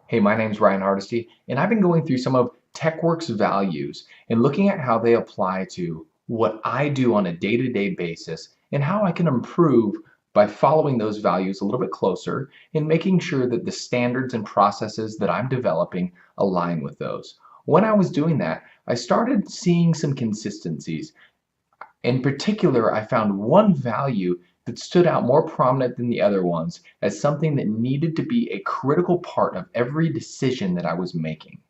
Hey, my name's Ryan Hardesty, and I've been going through some of TechWorks values and looking at how they apply to what I do on a day-to-day basis and how I can improve by following those values a little bit closer and making sure that the standards and processes that I'm developing align with those. When I was doing that, I started seeing some consistencies. In particular, I found one value that stood out more prominent than the other ones as something that needed to be a critical part of every decision that I was making.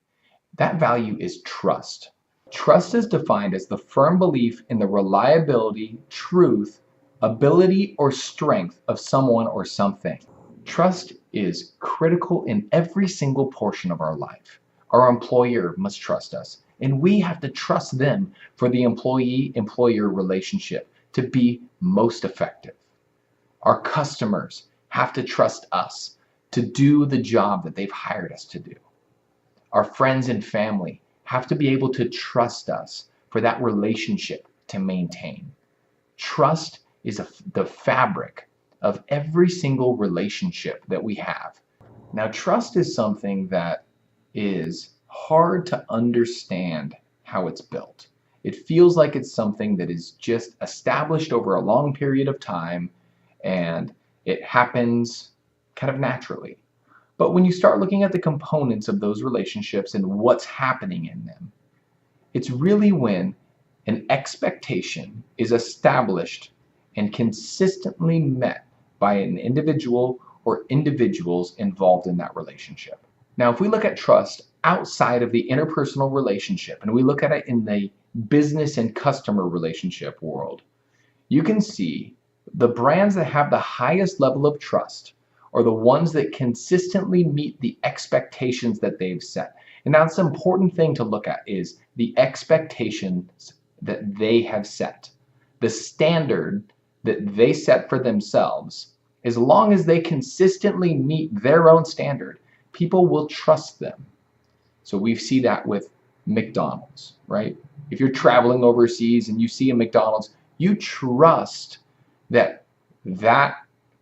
That value is trust. Trust is defined as the firm belief in the reliability, truth, ability, or strength of someone or something. Trust is critical in every single portion of our life. Our employer must trust us, and we have to trust them for the employee-employer relationship to be most effective. Our customers have to trust us to do the job that they've hired us to do. Our friends and family have to be able to trust us for that relationship to maintain. Trust is the fabric of every single relationship that we have. Now, trust is something that is hard to understand how it's built. It feels like it's something that is just established over a long period of time and it happens kind of naturally. But when you start looking at the components of those relationships and what's happening in them, it's really when an expectation is established and consistently met by an individual or individuals involved in that relationship. Now, if we look at trust outside of the interpersonal relationship and we look at it in the business and customer relationship world, you can see the brands that have the highest level of trust are the ones that consistently meet the expectations that they've set. And that's the important thing to look at is the expectations that they have set. The standard that they set for themselves, as long as they consistently meet their own standard, people will trust them. So we see that with McDonald's, right? If you're traveling overseas and you see a McDonald's, you trust that that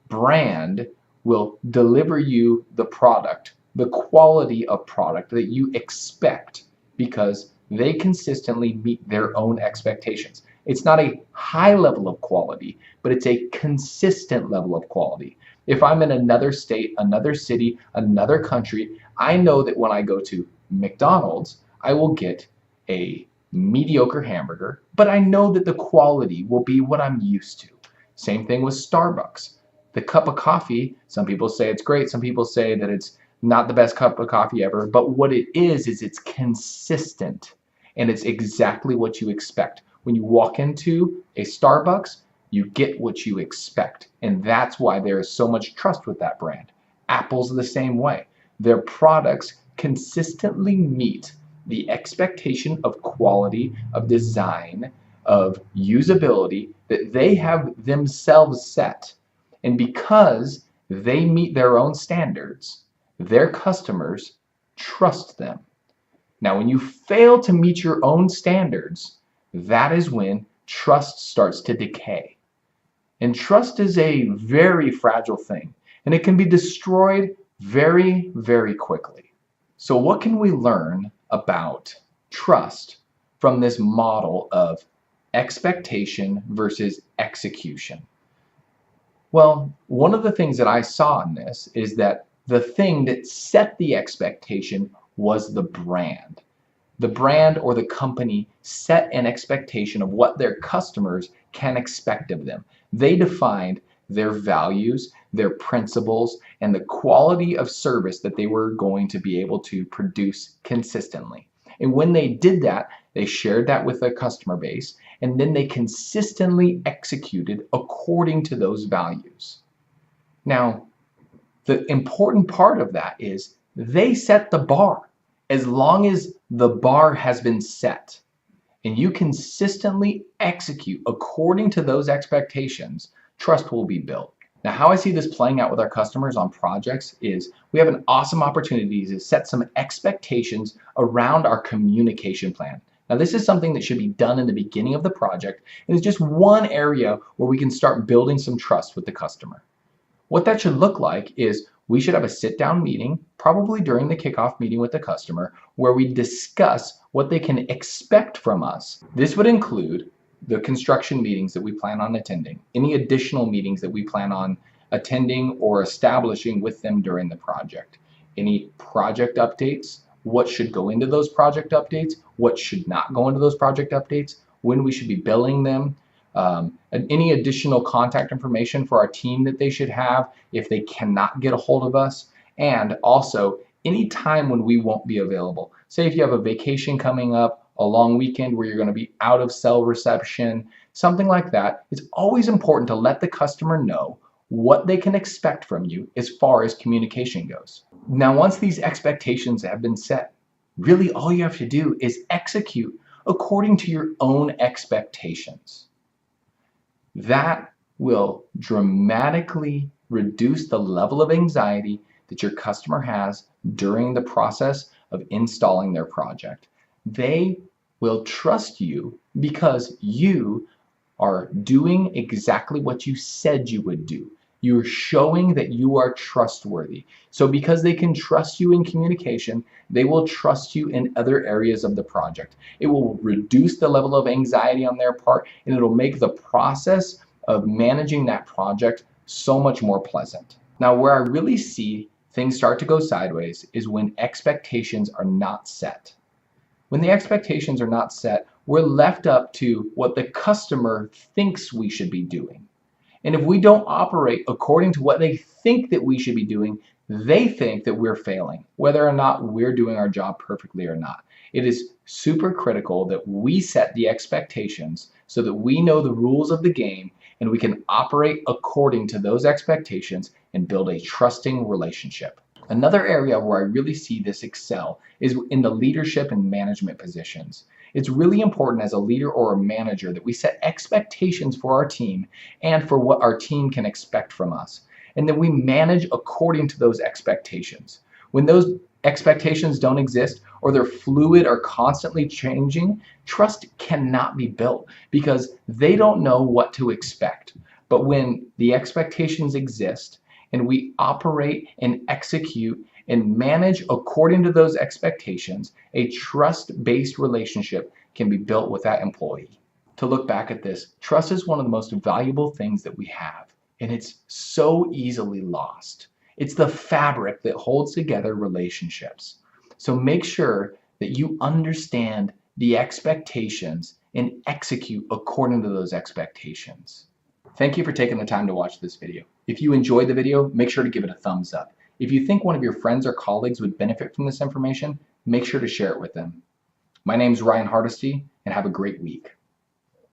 brand will deliver you the product, the quality of product that you expect because they consistently meet their own expectations. It's not a high level of quality, but it's a consistent level of quality. If I'm in another state, another city, another country, I know that when I go to McDonald's, I will get a mediocre hamburger, but I know that the quality will be what I'm used to. Same thing with Starbucks. The cup of coffee, some people say it's great, some people say that it's not the best cup of coffee ever, but what it is it's consistent and it's exactly what you expect. When you walk into a Starbucks, you get what you expect, and that's why there is so much trust with that brand. Apple's the same way. Their products consistently meet the expectation of quality, of design, of usability that they have themselves set. And because they meet their own standards, their customers trust them. Now, when you fail to meet your own standards, that is when trust starts to decay. And trust is a very fragile thing, and it can be destroyed very, very quickly. So what can we learn about trust from this model of expectation versus execution? Well, one of the things that I saw in this is that the thing that set the expectation was the brand. The brand or the company set an expectation of what their customers can expect of them. They defined their values, their principles, and the quality of service that they were going to be able to produce consistently. And when they did that, they shared that with their customer base, and then they consistently executed according to those values. Now, the important part of that is they set the bar. As long as the bar has been set and you consistently execute according to those expectations, trust will be built. Now, how I see this playing out with our customers on projects is we have an awesome opportunity to set some expectations around our communication plan. Now, this is something that should be done in the beginning of the project, and it's just one area where we can start building some trust with the customer. What that should look like is we should have a sit-down meeting, probably during the kickoff meeting with the customer, where we discuss what they can expect from us. This would include the construction meetings that we plan on attending, any additional meetings that we plan on attending or establishing with them during the project, any project updates, what should go into those project updates, what should not go into those project updates, when we should be billing them, and any additional contact information for our team that they should have if they cannot get a hold of us, and also any time when we won't be available. Say if you have a vacation coming up, a long weekend where you're going to be out of cell reception, something like that, it's always important to let the customer know what they can expect from you as far as communication goes. Now, once these expectations have been set, really all you have to do is execute according to your own expectations. That will dramatically reduce the level of anxiety that your customer has during the process of installing their project. They will trust you because you are doing exactly what you said you would do. You're showing that you are trustworthy. So because they can trust you in communication, they will trust you in other areas of the project. It will reduce the level of anxiety on their part, and it'll make the process of managing that project so much more pleasant. Now, where I really see things start to go sideways is when expectations are not set. When the expectations are not set, we're left up to what the customer thinks we should be doing. And if we don't operate according to what they think that we should be doing, they think that we're failing, whether or not we're doing our job perfectly or not. It is super critical that we set the expectations so that we know the rules of the game and we can operate according to those expectations and build a trusting relationship. Another area where I really see this excel is in the leadership and management positions. It's really important as a leader or a manager that we set expectations for our team and for what our team can expect from us, and that we manage according to those expectations. When those expectations don't exist or they're fluid or constantly changing, trust cannot be built because they don't know what to expect. But when the expectations exist and we operate and execute and manage according to those expectations, a trust-based relationship can be built with that employee. To look back at this, trust is one of the most valuable things that we have, and it's so easily lost. It's the fabric that holds together relationships. So make sure that you understand the expectations and execute according to those expectations. Thank you for taking the time to watch this video. If you enjoyed the video, make sure to give it a thumbs up. If you think one of your friends or colleagues would benefit from this information, make sure to share it with them. My name is Ryan Hardesty, and have a great week.